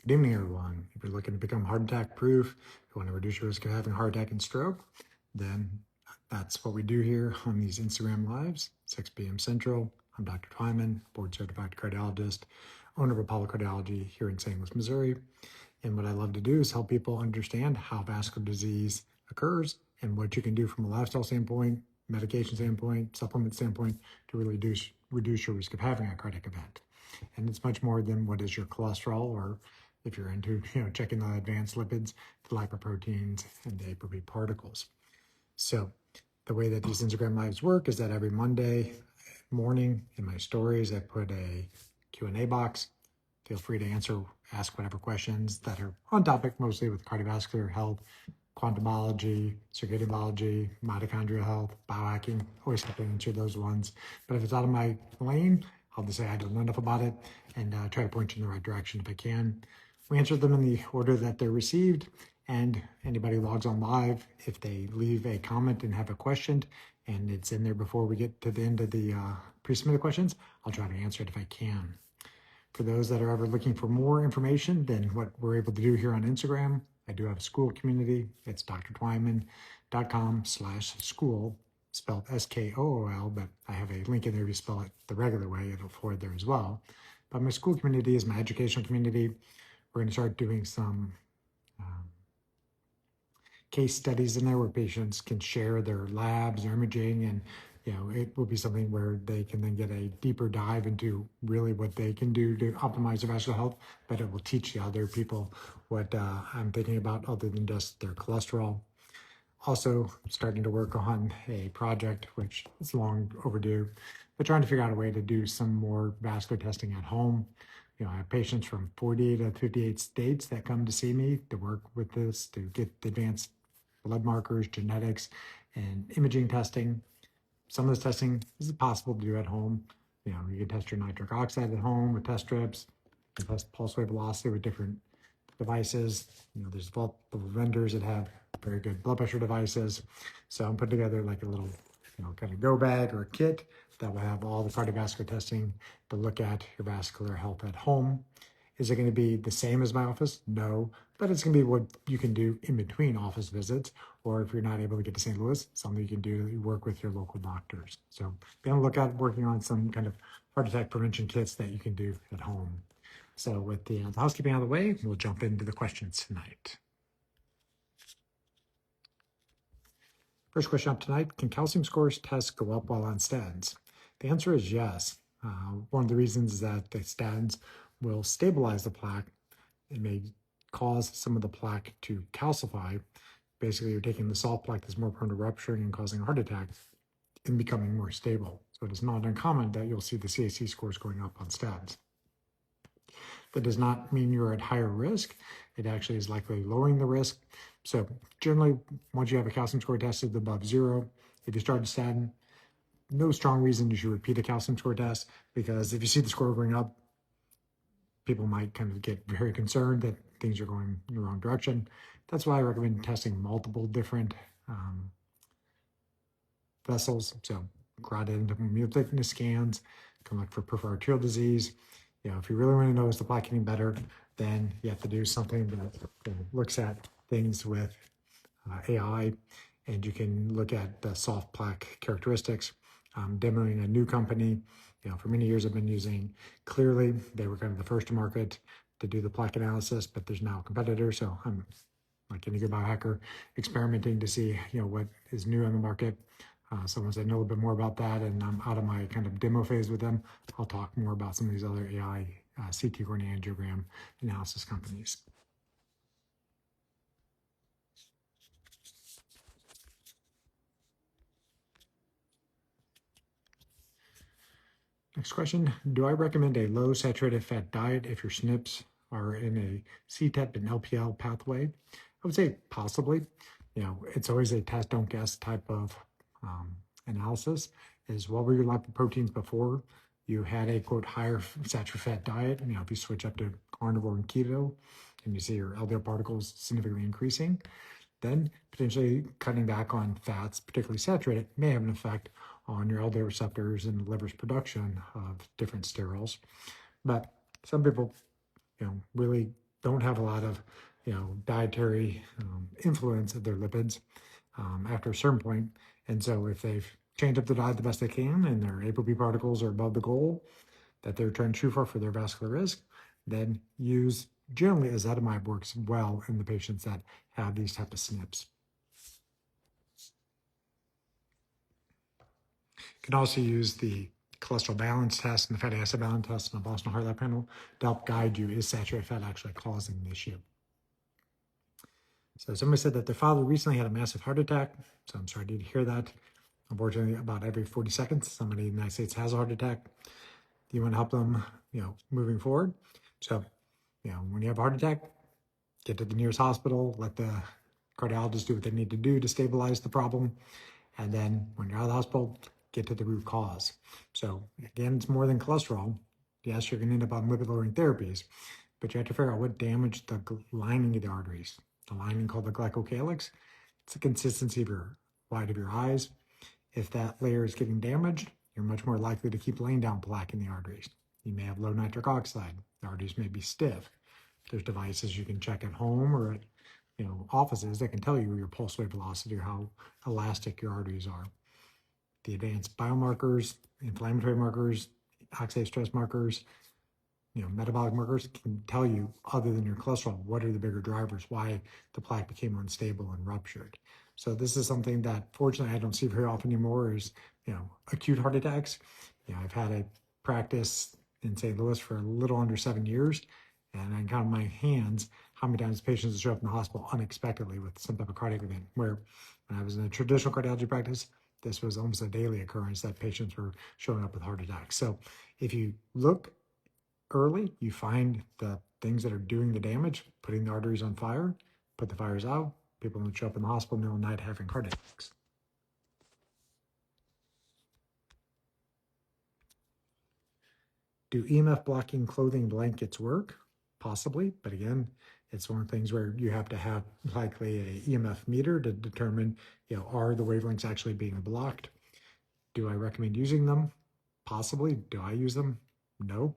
Good evening, everyone. If you're looking to become heart attack proof, you want to reduce your risk of having a heart attack and stroke, then that's what we do here on these Instagram Lives, 6 p.m. Central. I'm Dr. Twyman, board certified cardiologist, owner of Apollo Cardiology here in St. Louis, Missouri. And what I love to do is help people understand how vascular disease occurs and what you can do from a lifestyle standpoint, medication standpoint, supplement standpoint to really reduce your risk of having a cardiac event. And it's much more than what is your cholesterol, or if you're into checking the advanced lipids, the lipoproteins, and the ApoB particles. So the way that these Instagram Lives work is that every Monday morning in my stories, I put a Q&A box. Feel free to ask whatever questions that are on topic, mostly with cardiovascular health, quantum biology, circadian biology, mitochondrial health, biohacking. Always happy to answer those ones. But if it's out of my lane, I'll just say I don't know enough about it and try to point you in the right direction if I can. We answer them in the order that they're received, and anybody logs on live, if they leave a comment and have a question and it's in there before we get to the end of the pre-submitted questions, I'll try to answer it if I can. For those that are ever looking for more information than what we're able to do here on Instagram, I do have a school community. It's drtwyman.com/school, spelled SKOOL, but I have a link in there if you spell it the regular way, it'll forward there as well. But my school community is my educational community. We're going to start doing some case studies in there where patients can share their labs, their imaging, and it will be something where they can then get a deeper dive into really what they can do to optimize their vascular health, but it will teach the other people what I'm thinking about other than just their cholesterol. Also starting to work on a project, which is long overdue, but trying to figure out a way to do some more vascular testing at home. I have patients from 48 to 58 states that come to see me to work with this, to get the advanced blood markers, genetics, and imaging testing. Some of this testing is possible to do at home. You can test your nitric oxide at home with test strips. You can test pulse wave velocity with different devices. There's multiple vendors that have very good blood pressure devices. So I'm putting together like a little, kind of go bag or a kit that will have all the cardiovascular testing to look at your vascular health at home. Is it going to be the same as my office? No, but it's going to be what you can do in between office visits, or if you're not able to get to St. Louis, something you can do to work with your local doctors. So be on the lookout, working on some kind of heart attack prevention kits that you can do at home. So with the housekeeping out of the way, we'll jump into the questions tonight. First question up tonight, can calcium scores tests go up while on statins? The answer is yes. One of the reasons is that the statins will stabilize the plaque. It may cause some of the plaque to calcify. Basically, you're taking the soft plaque that's more prone to rupturing and causing a heart attack and becoming more stable. So it is not uncommon that you'll see the CAC scores going up on statins. That does not mean you're at higher risk. It actually is likely lowering the risk. So generally, once you have a calcium score tested above 0, if you start a statin, no strong reason you should repeat a calcium score test, because if you see the score going up, people might kind of get very concerned that things are going in the wrong direction. That's why I recommend testing multiple different vessels. So carotid endothelial thickness scans, can look for peripheral arterial disease. If you really want to know is the plaque getting better, then you have to do something that looks at things with AI, and you can look at the soft plaque characteristics. Demoing a new company. For many years I've been using Clearly. They were kind of the first to market to do the plaque analysis, but there's now a competitor. So I'm, like any good biohacker, experimenting to see what is new on the market. So once I know a little bit more about that and I'm out of my kind of demo phase with them, I'll talk more about some of these other AI CT coronary angiogram analysis companies. Next question, do I recommend a low saturated fat diet if your SNPs are in a CTEP and LPL pathway? I would say possibly. It's always a test, don't guess type of analysis. Is what were your lipoproteins before you had a quote higher saturated fat diet? If you switch up to carnivore and keto and you see your LDL particles significantly increasing, then potentially cutting back on fats, particularly saturated, may have an effect on your LDL receptors and the liver's production of different sterols. But some people, really don't have a lot of, dietary influence of their lipids after a certain point. And so if they've changed up the diet the best they can and their ApoB particles are above the goal that they're trying to shoot for their vascular risk, then use generally ezetimibe works well in the patients that have these type of SNPs. You can also use the cholesterol balance test and the fatty acid balance test on the Boston Heart Lab panel to help guide you, is saturated fat actually causing the issue? So somebody said that their father recently had a massive heart attack. So I'm sorry to hear that. Unfortunately, about every 40 seconds, somebody in the United States has a heart attack. You want to help them, moving forward. So, when you have a heart attack, get to the nearest hospital, let the cardiologist do what they need to do to stabilize the problem. And then when you're out of the hospital, get to the root cause. So again, it's more than cholesterol. Yes, you're going to end up on lipid-lowering therapies, but you have to figure out what damaged the lining of the arteries. The lining called the glycocalyx. It's the consistency of your white of your eyes. If that layer is getting damaged, you're much more likely to keep laying down plaque in the arteries. You may have low nitric oxide. The arteries may be stiff. There's devices you can check at home or at offices that can tell you your pulse wave velocity or how elastic your arteries are. The advanced biomarkers, inflammatory markers, oxidative stress markers, metabolic markers can tell you, other than your cholesterol, what are the bigger drivers, why the plaque became unstable and ruptured. So this is something that fortunately I don't see very often anymore is, acute heart attacks. I've had a practice in St. Louis for a little under 7 years, and I can count on my hands how many times patients show up in the hospital unexpectedly with some type of cardiac event, where when I was in a traditional cardiology practice, this was almost a daily occurrence that patients were showing up with heart attacks. So if you look early, you find the things that are doing the damage, putting the arteries on fire, put the fires out, people don't show up in the hospital in the middle of the night having heart attacks. Do EMF blocking clothing blankets work? Possibly, but again, it's one of the things where you have to have likely a EMF meter to determine, are the wavelengths actually being blocked? Do I recommend using them? Possibly. Do I use them? No.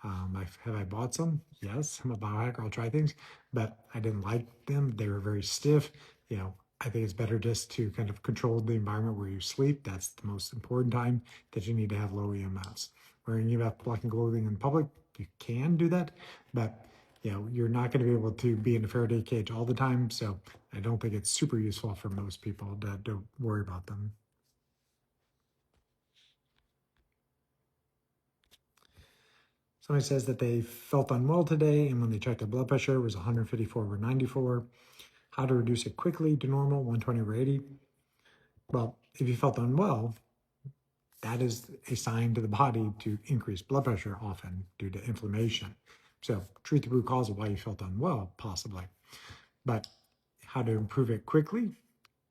Have I bought some? Yes. I'm a biohacker. I'll try things, but I didn't like them. They were very stiff. I think it's better just to kind of control the environment where you sleep. That's the most important time that you need to have low EMFs. Wearing EMF blocking clothing in public, you can do that, but you're not going to be able to be in a Faraday cage all the time. So I don't think it's super useful for most people to worry about them. Somebody says that they felt unwell today, and when they checked their blood pressure, it was 154/94. How to reduce it quickly to normal, 120/80? Well, if you felt unwell, that is a sign to the body to increase blood pressure, often due to inflammation. So treat the root cause of why you felt unwell, possibly. But how to improve it quickly?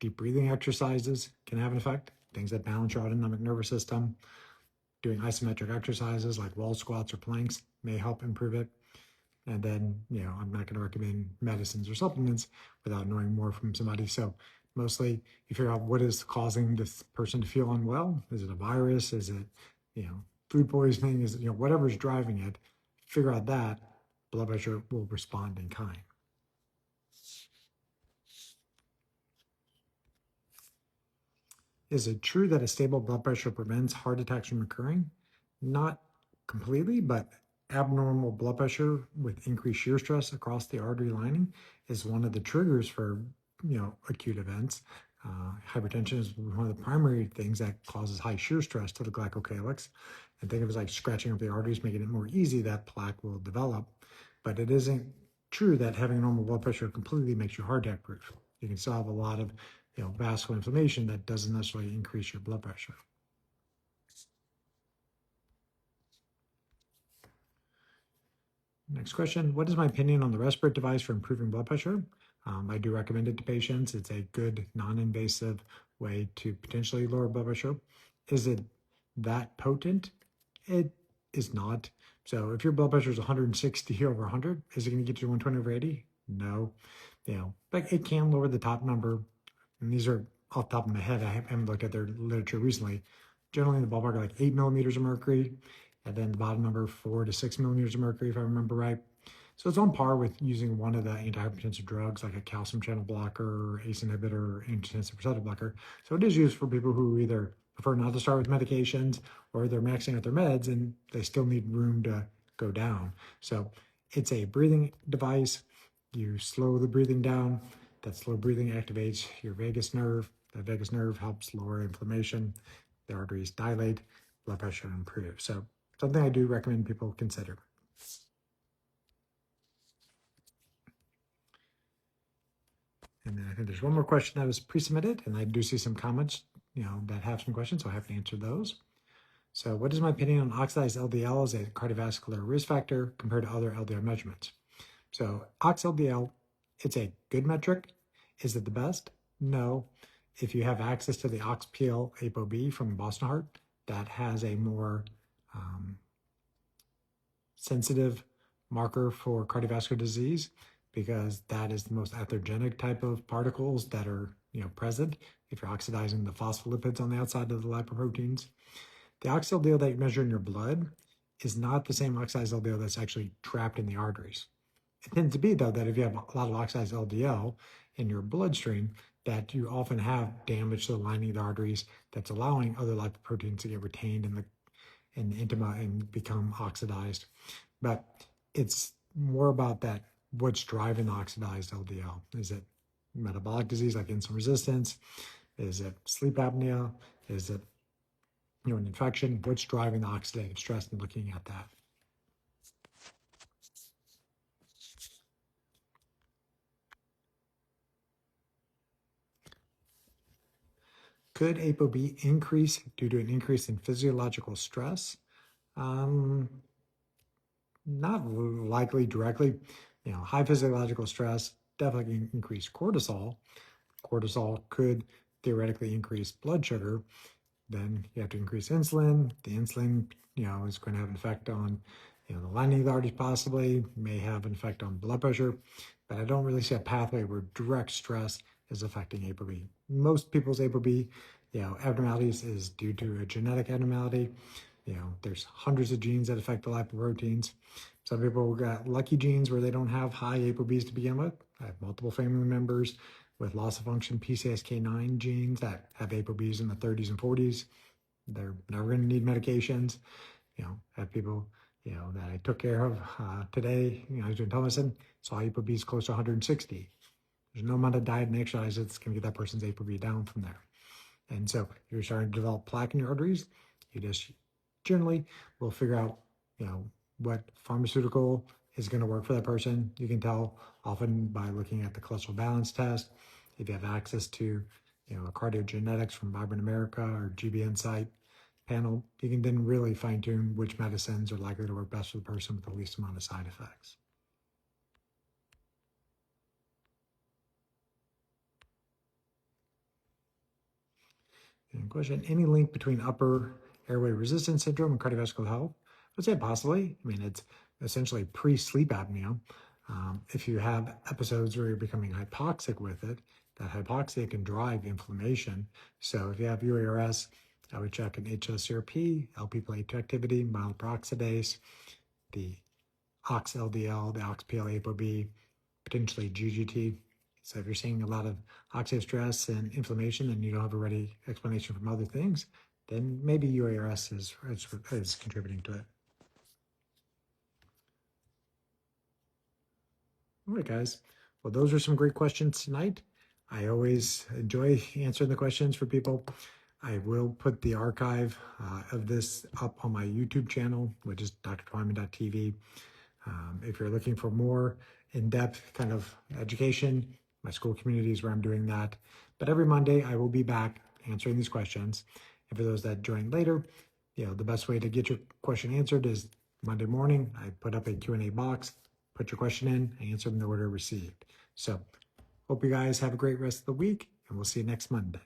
Deep breathing exercises can have an effect. Things that balance your autonomic nervous system. Doing isometric exercises like wall squats or planks may help improve it. And then, I'm not going to recommend medicines or supplements without knowing more from somebody. So mostly you figure out what is causing this person to feel unwell. Is it a virus? Is it, food poisoning? Is it, whatever's driving it, figure out that. Blood pressure will respond in kind. Is it true that a stable blood pressure prevents heart attacks from occurring? Not completely, but abnormal blood pressure with increased shear stress across the artery lining is one of the triggers for, acute events. Hypertension is one of the primary things that causes high shear stress to the glycocalyx. And think of it as like scratching up the arteries, making it more easy that plaque will develop. But it isn't true that having normal blood pressure completely makes you heart attack proof. You can still have a lot of vascular inflammation that doesn't necessarily increase your blood pressure. Next question, what is my opinion on the Respire device for improving blood pressure? I do recommend it to patients. It's a good non-invasive way to potentially lower blood pressure. Is it that potent? It is not. So if your blood pressure is 160/100, is it going to get you to 120/80? No. But it can lower the top number. And these are off the top of my head. I haven't looked at their literature recently. Generally in the ballpark, like 8 millimeters of mercury, and then the bottom number 4 to 6 millimeters of mercury, if I remember right. So it's on par with using one of the antihypertensive drugs like a calcium channel blocker, ACE inhibitor, angiotensin receptor blocker. So it is used for people who either prefer not to start with medications or they're maxing out their meds and they still need room to go down. So it's a breathing device. You slow the breathing down. That slow breathing activates your vagus nerve. That vagus nerve helps lower inflammation. The arteries dilate, blood pressure improves. So something I do recommend people consider. And then I think there's one more question that was pre-submitted, and I do see some comments, that have some questions, so I have to answer those. So what is my opinion on oxidized LDL as a cardiovascular risk factor compared to other LDL measurements? So ox-LDL, it's a good metric. Is it the best? No. If you have access to the OXPL ApoB from Boston Heart, that has a more sensitive marker for cardiovascular disease, because that is the most atherogenic type of particles that are present if you're oxidizing the phospholipids on the outside of the lipoproteins. The ox-LDL that you measure in your blood is not the same oxidized LDL that's actually trapped in the arteries. It tends to be, though, that if you have a lot of oxidized LDL in your bloodstream, that you often have damage to the lining of the arteries that's allowing other lipoproteins to get retained in the intima and become oxidized. But it's more about that, what's driving the oxidized LDL. Is it metabolic disease like insulin resistance? Is it sleep apnea? Is it an infection? What's driving the oxidative stress, and looking at that. Could ApoB increase due to an increase in physiological stress? Not likely directly. High physiological stress definitely can increase cortisol. Cortisol could theoretically increase blood sugar. Then you have to increase insulin. The insulin, is going to have an effect on, the lining of the arteries, possibly, may have an effect on blood pressure, but I don't really see a pathway where direct stress is affecting ApoB. Most people's ApoB, abnormalities is due to a genetic abnormality. There's hundreds of genes that affect the lipoproteins. Some people got lucky genes where they don't have high ApoBs to begin with. I have multiple family members with loss of function PCSK9 genes that have ApoBs in the 30s and 40s. They're never going to need medications. Have people, that I took care of today, I was doing telemedicine, saw ApoBs close to 160. There's no amount of diet and exercise that's going to get that person's ApoB down from there. And so if you're starting to develop plaque in your arteries, you just generally will figure out, what pharmaceutical is going to work for that person. You can tell often by looking at the cholesterol balance test. If you have access to, a cardiogenetics from Vibrant America or GB Insight panel, you can then really fine tune which medicines are likely to work best for the person with the least amount of side effects. And question, any link between upper airway resistance syndrome and cardiovascular health? I would say possibly. It's essentially pre-sleep apnea. If you have episodes where you're becoming hypoxic with it, that hypoxia can drive inflammation. So if you have UARS, I would check an hsCRP, LP-2 activity, mild peroxidase, the ox-LDL, the OXPL ApoB, potentially GGT. So if you're seeing a lot of oxidative stress and inflammation and you don't have a ready explanation from other things, then maybe UARS is contributing to it. All right, guys. Well, those are some great questions tonight. I always enjoy answering the questions for people. I will put the archive of this up on my YouTube channel, which is drtwyman.tv. If you're looking for more in-depth kind of education, my school community is where I'm doing that. But every Monday, I will be back answering these questions. And for those that join later, the best way to get your question answered is Monday morning. I put up a Q&A box, put your question in, I answer in the order received. So hope you guys have a great rest of the week, and we'll see you next Monday.